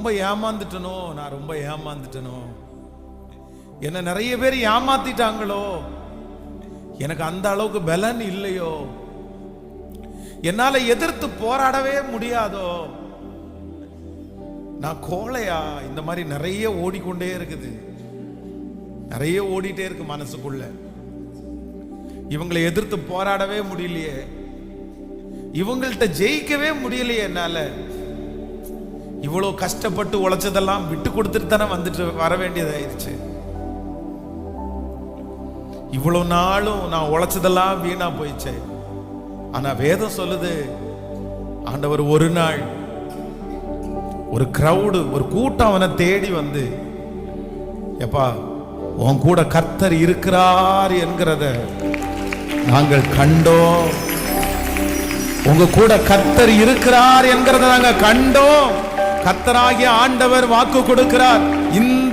ரொம்ப ஏமாந்துட்டனோ, நான் ரொம்ப ஏமாந்துட்டனோ, என்ன நிறைய பேர் ஏமாத்திட்டாங்களோ, எனக்கு அந்த அளவுக்கு பலன் இல்லையோ, என்னால எதிர்த்து போராடவே முடியாதோ, நான் கோழையா, இந்த மாதிரி நிறைய ஓடிக்கொண்டே இருக்குது, நிறைய ஓடிட்டே இருக்கு மனசுக்குள்ள. இவங்களை எதிர்த்து போராடவே முடியலையே, இவங்கள்ட்ட ஜெயிக்கவே முடியலையே, என்னால இவ்வளவு கஷ்டப்பட்டு உழைச்சதெல்லாம் விட்டு கொடுத்துட்டு தானே வந்துட்டு வர வேண்டியதாயிருச்சு. இவ்வளவு நாளும் நான் உழைச்சதெல்லாம் வீணா போயிடுச்சு. ஆனா வேதம் சொல்லுது, ஆண்டவர் ஒரு நாள் ஒரு கிரவுடு, ஒரு கூட்டம் அவனை தேடி வந்து, எப்பா உன் கூட கர்த்தர் இருக்கிறார் என்கிறத நாங்கள் கண்டோம், உங்க கூட கர்த்தர் இருக்கிறார் என்கிறத நாங்கள் கண்டோம். கர்த்தராகிய ஆண்டவர் வாக்கு கொடுக்கிறார், இந்த